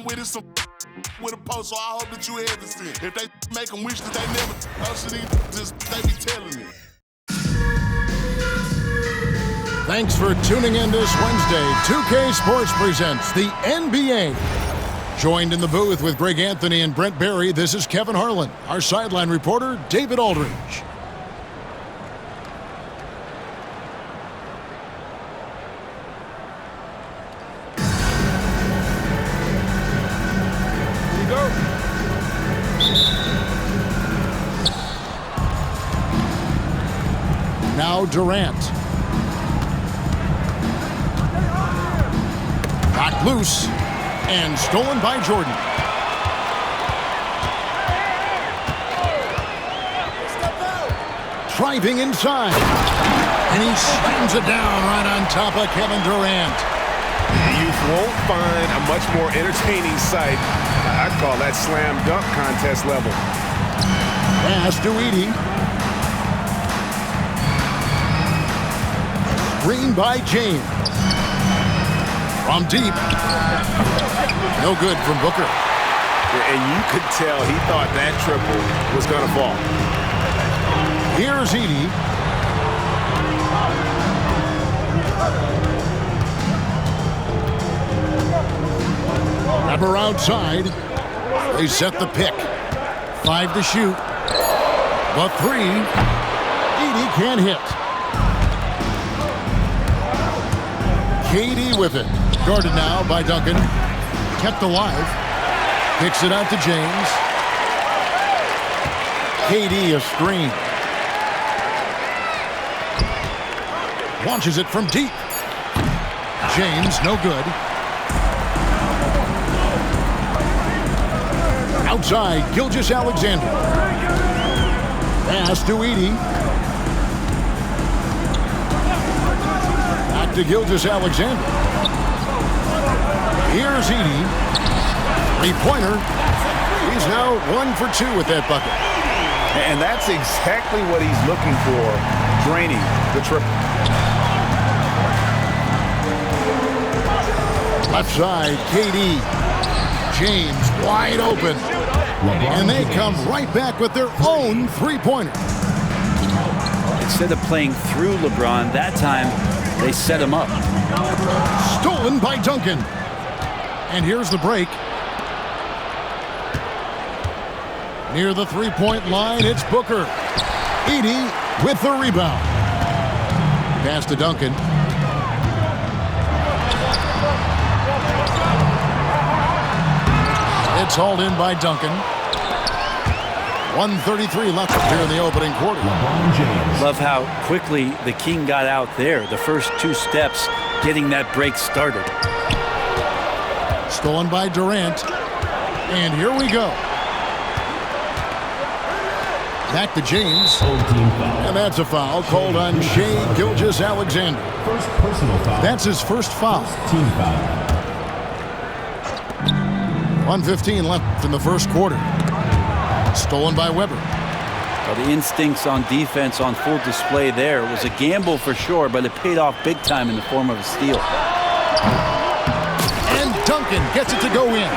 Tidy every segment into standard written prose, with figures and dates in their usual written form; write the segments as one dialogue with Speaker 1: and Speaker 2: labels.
Speaker 1: with it, some with a post, so I hope that you hesitant. If they make them wish that they never, just they be telling me.
Speaker 2: Thanks for tuning in this Wednesday. 2K Sports presents the NBA. Joined in the booth with Greg Anthony and Brent Barry, this is Kevin Harlan. Our sideline reporter, David Aldridge.
Speaker 3: Here we go.
Speaker 2: Now Durant. Knocked loose and stolen by Jordan. Driving inside. And he slams it down right on top of Kevin Durant.
Speaker 3: You won't find a much more entertaining sight. I'd call that slam dunk contest level.
Speaker 2: Pass to Edey. Screen by James. From deep. No good from Booker.
Speaker 3: And you could tell he thought that triple was going to fall.
Speaker 2: Here's Edey. Grabber outside. They set the pick. 5 to shoot. The 3. Edey can't hit. KD with it. Guarded now by Duncan. Kept alive. Kicks it out to James. KD a screen. Launches it from deep. James no good. Outside, Gilgeous-Alexander. Pass to Edey. Back to Gilgeous-Alexander. Here's Edey. Three-pointer. He's now 1 for 2 with that bucket.
Speaker 3: And that's exactly what he's looking for, draining the triple.
Speaker 2: Left side, KD. James wide open. And they come right back with their own three-pointer.
Speaker 4: Instead of playing through LeBron, that time they set him up.
Speaker 2: Stolen by Duncan. And here's the break. Near the three-point line, it's Booker. Edey with the rebound. Pass to Duncan. It's hauled in by Duncan. 1:33 left here in the opening quarter.
Speaker 4: Love how quickly the King got out there. The first 2 steps getting that break started.
Speaker 2: Stolen by Durant. And here we go. Back to James. And that's a foul called on Shai Gilgeous-Alexander.
Speaker 5: First personal foul.
Speaker 2: That's his first foul.
Speaker 5: Team foul.
Speaker 2: 1:15 left in the first quarter. Stolen by Weber.
Speaker 4: Well, the instincts on defense on full display there. It was a gamble for sure, but it paid off big time in the form of a steal.
Speaker 2: And Duncan gets it to go in.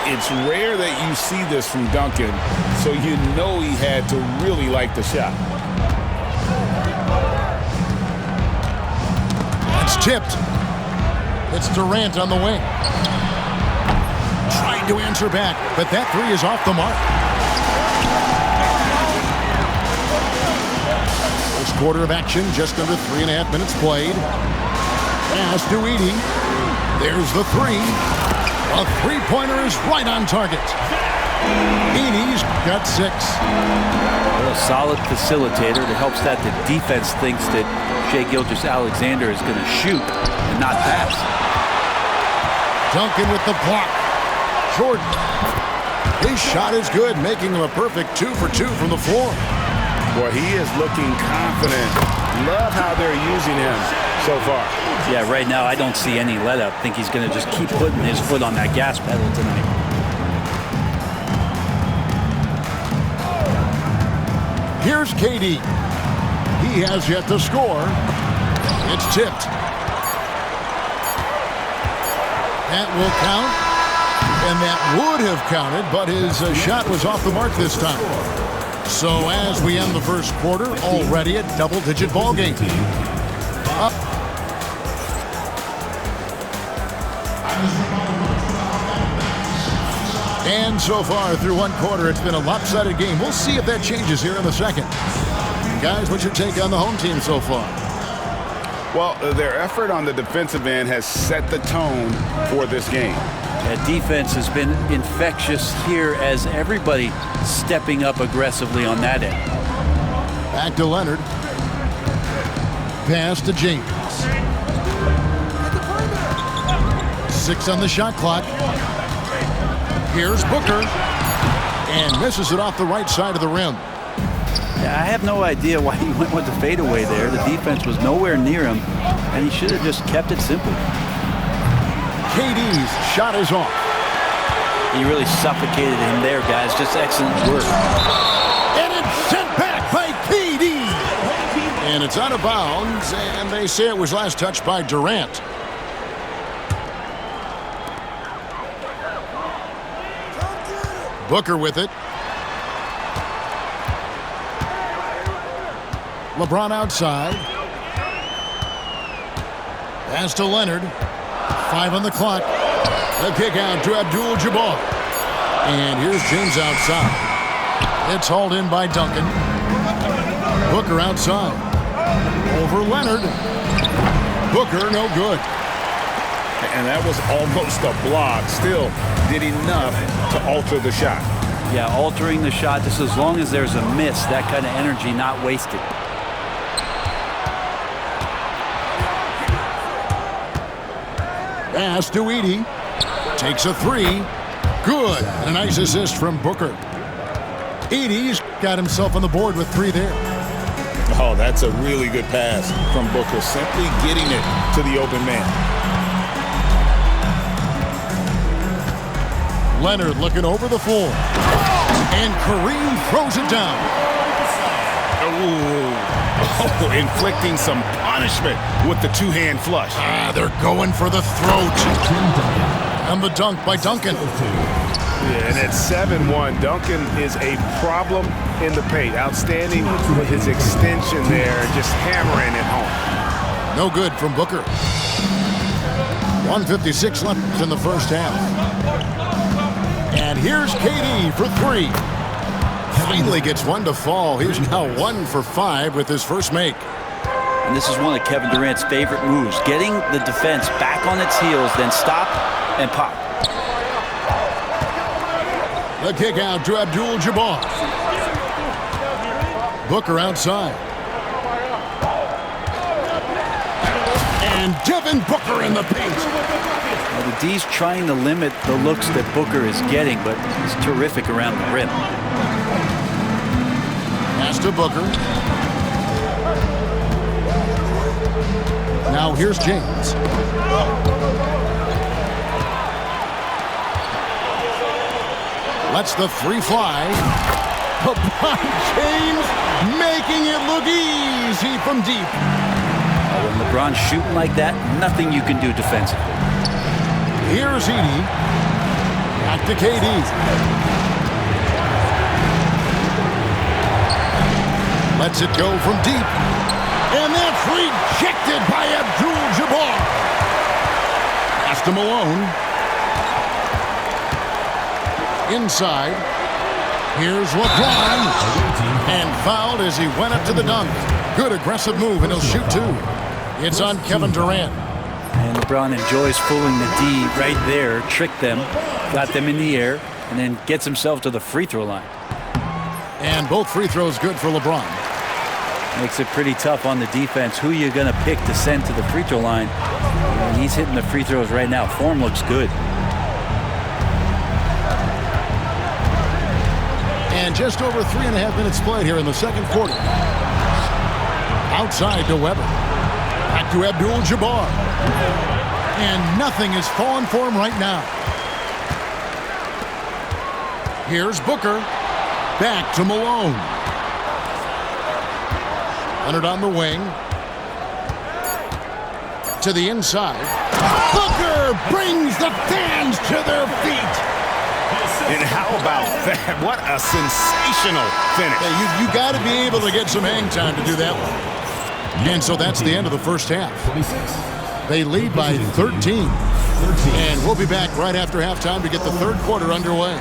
Speaker 3: It's rare that you see this from Duncan, so you know he had to really like the shot.
Speaker 2: It's tipped. It's Durant on the wing. Trying to answer back, but that 3 is off the mark. First quarter of action, just under 3.5 minutes played. Pass to Edey. There's the 3. A three-pointer is right on target. Edey's got 6.
Speaker 4: Well, a solid facilitator that helps that the defense thinks that Shai Gilgeous-Alexander is going to shoot and not pass.
Speaker 2: Duncan with the block. Jordan. His shot is good, making him a perfect 2 for 2 from the floor.
Speaker 3: Boy, he is looking confident. Love how they're using him so far.
Speaker 4: Yeah, right now I don't see any let up. I think he's going to just keep putting his foot on that gas pedal tonight.
Speaker 2: Here's KD. He has yet to score. It's tipped. That will count. And that would have counted, but his shot was off the mark this time. So as we end the first quarter, already a double-digit ball game. Up. And so far through one quarter, it's been a lopsided game. We'll see if that changes here in the second. Guys, what's your take on the home team so far?
Speaker 3: Well, their effort on the defensive end has set the tone for this game.
Speaker 4: That defense has been infectious here as everybody stepping up aggressively on that end.
Speaker 2: Back to Leonard. Pass to James. 6 on the shot clock. Here's Booker. And misses it off the right side of the rim.
Speaker 4: Yeah, I have no idea why he went with the fadeaway there. The defense was nowhere near him, and he should have just kept it simple.
Speaker 2: KD's shot is off.
Speaker 4: He really suffocated him there, guys. Just excellent work.
Speaker 2: And it's sent back by KD. And it's out of bounds, and they say it was last touched by Durant. Booker with it. LeBron outside. Pass to Leonard. 5 on the clock. The kick out to Abdul-Jabbar. And here's James outside. It's hauled in by Duncan. Booker outside. Over Leonard. Booker no good.
Speaker 3: And that was almost a block. Still did enough to alter the shot.
Speaker 4: Yeah, altering the shot just as long as there's a miss, that kind of energy not wasted.
Speaker 2: Pass to Edey. Takes a 3. Good. And a nice assist from Booker. Edey's got himself on the board with 3 there.
Speaker 3: Oh, that's a really good pass from Booker. Simply getting it to the open man.
Speaker 2: Leonard looking over the floor. And Kareem throws it down.
Speaker 3: Oh, inflicting some punishment with the two-hand flush.
Speaker 2: They're going for the throat. And the dunk by Duncan.
Speaker 6: Yeah, and at 7-1, Duncan is a problem in the paint. Outstanding with his extension there, just hammering it home.
Speaker 2: No good from Booker. 1:56 left in the first half. And here's KD for 3. Finally gets one to fall. He's now 1 for 5 with his first make.
Speaker 4: And this is one of Kevin Durant's favorite moves. Getting the defense back on its heels, then stop and pop.
Speaker 2: The kick out to Abdul-Jabbar. Booker outside. And Devin Booker in the paint.
Speaker 4: Well, the D's trying to limit the looks that Booker is getting, but he's terrific around the rim.
Speaker 2: Pass to Booker. Now here's James. Lets the 3 fly. LeBron James making it look easy from deep.
Speaker 4: When LeBron's shooting like that, nothing you can do defensively.
Speaker 2: Here's Edey. Back to KD. Lets it go from deep. And that's rejected by Abdul-Jabbar. Pass to Malone. Inside. Here's LeBron. And fouled as he went up to the dunk. Good aggressive move, and he'll shoot 2. It's on Kevin Durant.
Speaker 4: And LeBron enjoys fooling the D right there, tricked them, got them in the air, and then gets himself to the free throw line.
Speaker 2: And both free throws good for LeBron.
Speaker 4: Makes it pretty tough on the defense. Who you're going to pick to send to the free throw line? He's hitting the free throws right now. Form looks good.
Speaker 2: And just over 3.5 minutes played here in the second quarter. Outside to Weber. Back to Abdul-Jabbar. And nothing is falling for him right now. Here's Booker. Back to Malone. Leonard on the wing. To the inside. Booker brings the fans to their feet.
Speaker 6: And how about that? What a sensational finish.
Speaker 2: Hey, you got to be able to get some hang time to do that one. And so that's the end of the first half.
Speaker 5: 26.
Speaker 2: They lead by 13. And we'll be back right after halftime to get the third quarter underway.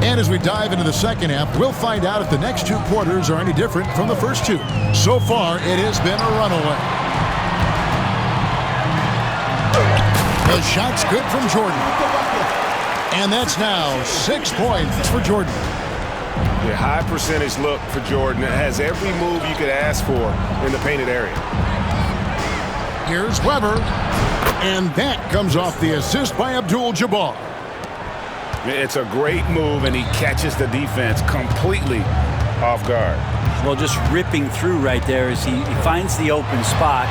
Speaker 2: And as we dive into the second half, we'll find out if the next two quarters are any different from the first two. So far, it has been a runaway. The shot's good from Jordan. And that's now 6 points for Jordan.
Speaker 6: A high percentage look for Jordan. It has every move you could ask for in the painted area.
Speaker 2: Here's Weber. And that comes off the assist by Abdul-Jabbar.
Speaker 6: It's a great move, and he catches the defense completely off guard.
Speaker 4: Well, just ripping through right there as he finds the open spot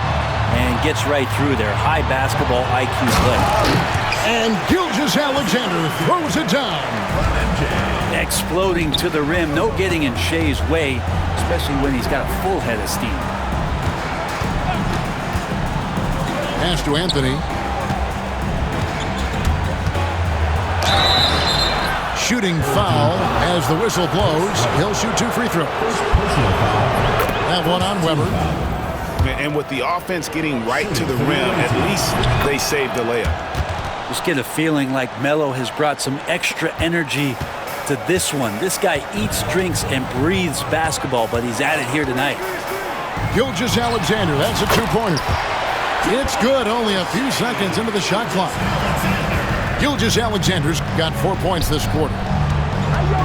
Speaker 4: and gets right through there. High basketball IQ play.
Speaker 2: And Gilgeous-Alexander throws it down.
Speaker 4: Exploding to the rim. No getting in Shea's way, especially when he's got a full head of steam.
Speaker 2: Pass to Anthony. Shooting foul as the whistle blows. He'll shoot 2 free throws. That one on Weber.
Speaker 6: And with the offense getting right to the rim, at least they saved the layup.
Speaker 4: Just get a feeling like Melo has brought some extra energy to this one. This guy eats, drinks, and breathes basketball, but he's at it here tonight.
Speaker 2: Gilgeous-Alexander, that's a 2-pointer. It's good, only a few seconds into the shot clock. Gilgeous-Alexander's got 4 points this quarter.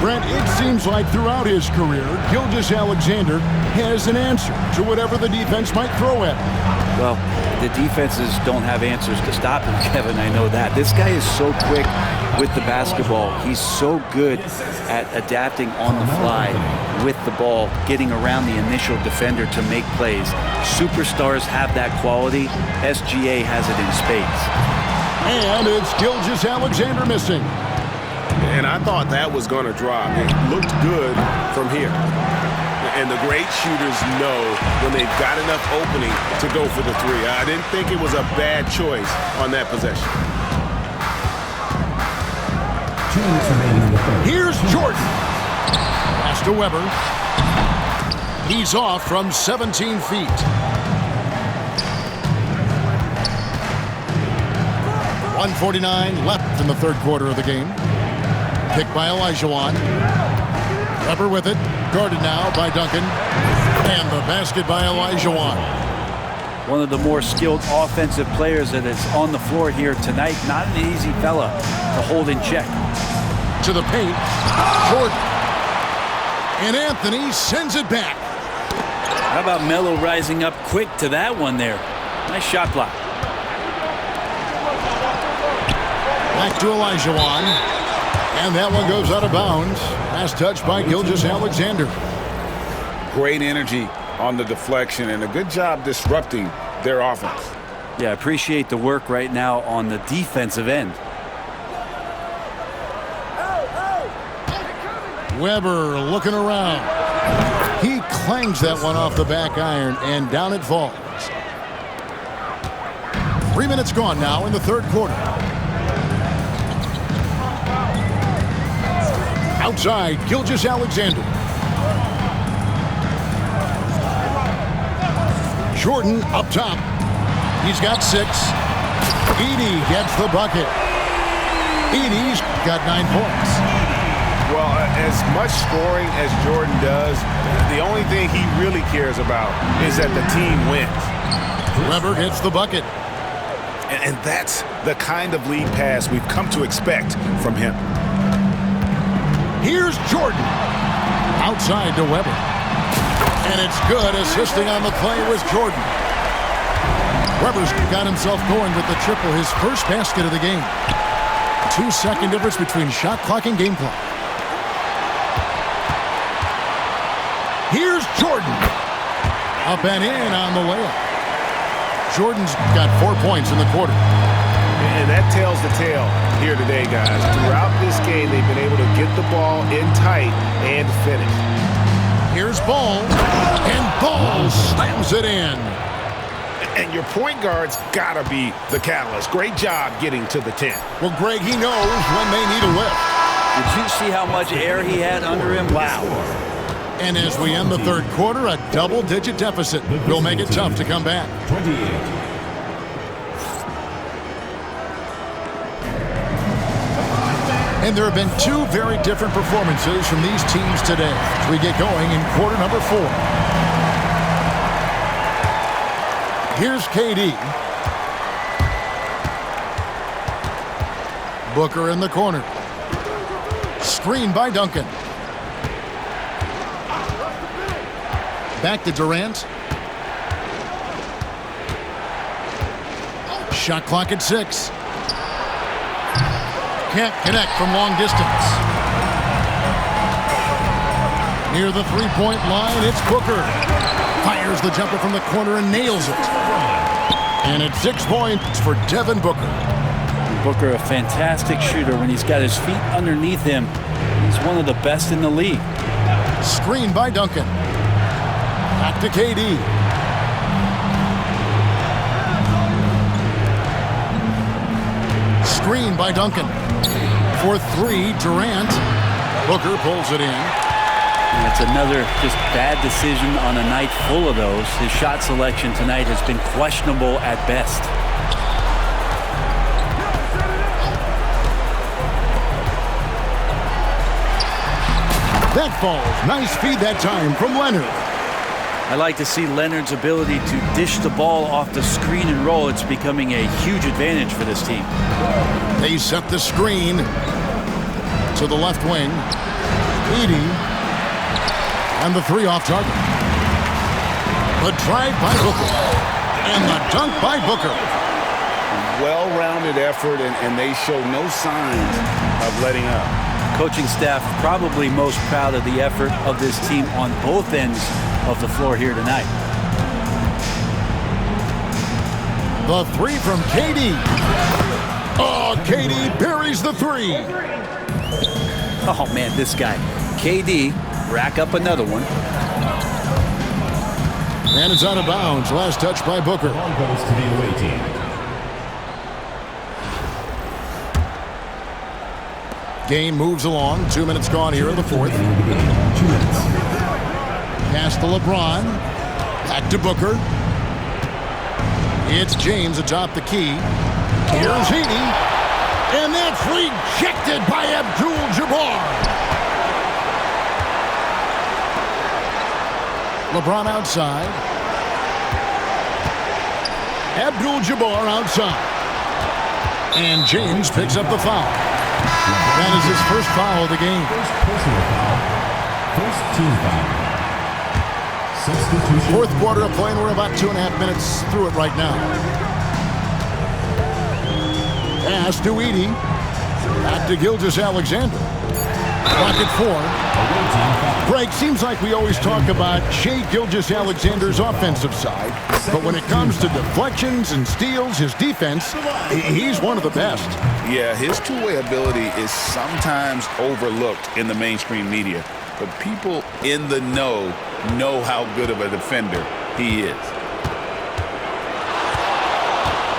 Speaker 2: Brent, it seems like throughout his career, Gilgeous-Alexander has an answer to whatever the defense might throw at him.
Speaker 4: Well, the defenses don't have answers to stop him, Kevin. I know that. This guy is so quick with the basketball. He's so good at adapting on the fly with the ball, getting around the initial defender to make plays. Superstars have that quality. SGA has it in spades.
Speaker 2: And it's Gilgeous-Alexander missing.
Speaker 6: And I thought that was going to drop. It looked good from here. And the great shooters know when they've got enough opening to go for the three. I didn't think it was a bad choice on that possession.
Speaker 5: 2 minutes remaining in the third.
Speaker 2: Here's Jordan. Pass to Weber. He's off from 17 feet. 1:49 left in the third quarter of the game. Picked by Olajuwon. Weber with it. Guarded now by Duncan. And the basket by Olajuwon.
Speaker 4: One of the more skilled offensive players that is on the floor here tonight. Not an easy fella to hold in check.
Speaker 2: To the paint. Jordan. And Anthony sends it back.
Speaker 4: How about Melo rising up quick to that one there? Nice shot block.
Speaker 2: Back to Olajuwon. And that one goes out of bounds. Last touch by Gilgeous-Alexander.
Speaker 3: Great energy on the deflection and a good job disrupting their offense.
Speaker 4: Yeah, appreciate the work right now on the defensive end.
Speaker 2: Weber looking around. He clangs that one off the back iron, and down it falls. 3 minutes gone now in the third quarter. Outside, Gilgeous-Alexander. Jordan up top. He's got 6. Edey gets the bucket. Edey's got 9 points.
Speaker 6: Well, as much scoring as Jordan does, the only thing he really cares about is that the team wins.
Speaker 2: Weber gets the bucket.
Speaker 6: And that's the kind of lead pass we've come to expect from him.
Speaker 2: Here's Jordan. Outside to Weber. And it's good, assisting on the play with Jordan. Weber's got himself going with the triple, his first basket of the game. 2-second difference between shot clock and game clock. Here's Jordan. Up and in on the layup. Jordan's got 4 points in the quarter.
Speaker 6: And that tells the tale here today, guys. Throughout this game, they've been able to get the ball in tight and finish.
Speaker 2: Here's Ball. And Ball slams it in.
Speaker 6: And your point guard's got to be the catalyst. Great job getting to the 10.
Speaker 2: Well, Greg, he knows when they need a lift.
Speaker 4: Did you see how much air he had under him? Wow.
Speaker 2: And as we end the third quarter, a double-digit deficit will make it tough to come back.
Speaker 5: 28.
Speaker 2: And there have been two very different performances from these teams today as we get going in quarter number 4. Here's KD. Booker in the corner. Screen by Duncan. Back to Durant. Shot clock at 6. Can't connect from long distance. Near the three-point line, it's Booker. Fires the jumper from the corner and nails it. And it's 6 points for Devin Booker.
Speaker 4: Booker, a fantastic shooter. When he's got his feet underneath him, he's one of the best in the league.
Speaker 2: Screen by Duncan. Back to KD. Screen by Duncan. For 3, Durant. Booker pulls it in.
Speaker 4: And it's another just bad decision on a night full of those. His shot selection tonight has been questionable at best.
Speaker 2: That falls. Nice feed that time from Leonard.
Speaker 4: I like to see Leonard's ability to dish the ball off the screen and roll. It's becoming a huge advantage for this team.
Speaker 2: They set the screen to the left wing. Edie. And the 3 off target. The drive by Booker. And the dunk by Booker.
Speaker 3: Well-rounded effort, and they show no signs of letting up.
Speaker 4: Coaching staff probably most proud of the effort of this team on both ends of the floor here tonight.
Speaker 2: The 3 from KD. Oh, KD buries the 3.
Speaker 4: Oh, man, this guy. KD, rack up another one.
Speaker 2: And it's out of bounds. Last touch by Booker.
Speaker 5: Ball goes to the away team.
Speaker 2: Game moves along. 2 minutes gone here in the fourth.
Speaker 5: 2 minutes.
Speaker 2: Pass to LeBron. Back to Booker. It's James atop the key. Here's Heaney. And that's rejected by Abdul-Jabbar. LeBron outside. Abdul-Jabbar outside. And James picks up the foul. That is his first foul of the game.
Speaker 5: First personal foul. First team foul. Substitution.
Speaker 2: Fourth quarter of play, and we're about 2.5 minutes through it right now. Pass to Edie. Back to Gilgeous-Alexander. Clock at 4. Greg, seems like we always talk about Shai Gilgeous-Alexander's offensive side, but when it comes to deflections and steals, his defense, he's one of the best.
Speaker 3: Yeah, his two-way ability is sometimes overlooked in the mainstream media, but people in the know how good of a defender he is.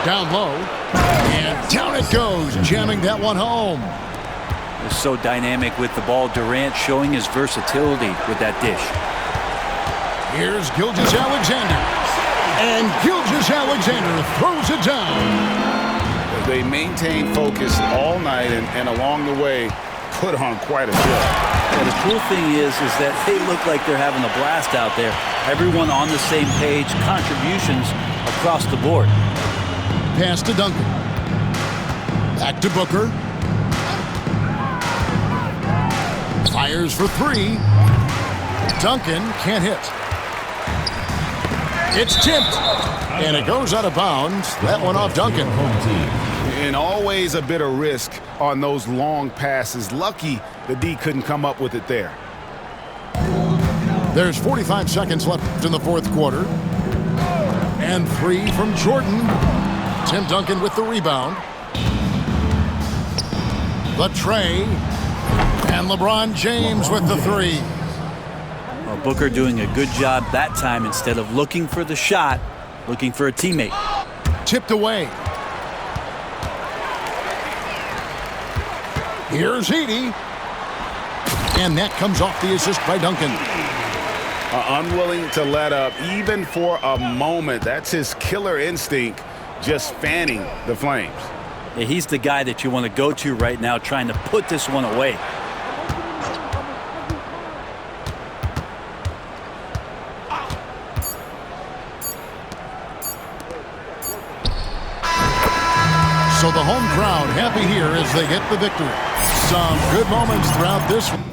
Speaker 2: Down low, and down it goes, jamming that one home.
Speaker 4: Is so dynamic with the ball. Durant showing his versatility with that dish.
Speaker 2: Here's Gilgeous-Alexander, and Gilgeous-Alexander throws it down.
Speaker 3: They maintain focus all night and along the way put on quite a show.
Speaker 4: Yeah, the cool thing is that they look like they're having a blast out there. Everyone on the same page, contributions across the board.
Speaker 2: Pass to Duncan. Back to Booker. Fires for 3. Duncan can't hit. It's tipped. And it goes out of bounds. That one off Duncan.
Speaker 6: And always a bit of risk on those long passes. Lucky the D couldn't come up with it there.
Speaker 2: There's 45 seconds left in the fourth quarter. And 3 from Jordan. Tim Duncan with the rebound. The tray. And LeBron James with the 3.
Speaker 4: Well, Booker doing a good job that time. Instead of looking for the shot, looking for a teammate.
Speaker 2: Tipped away. Here's Edie. And that comes off the assist by Duncan.
Speaker 3: Unwilling to let up even for a moment. That's his killer instinct, just fanning the flames.
Speaker 4: Yeah, he's the guy that you want to go to right now, trying to put this one away.
Speaker 2: So the home crowd happy here as they get the victory. Some good moments throughout this one.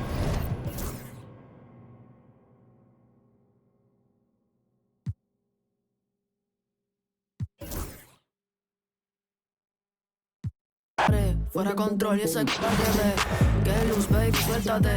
Speaker 7: Fuera control y ese que luz, baby, suéltate.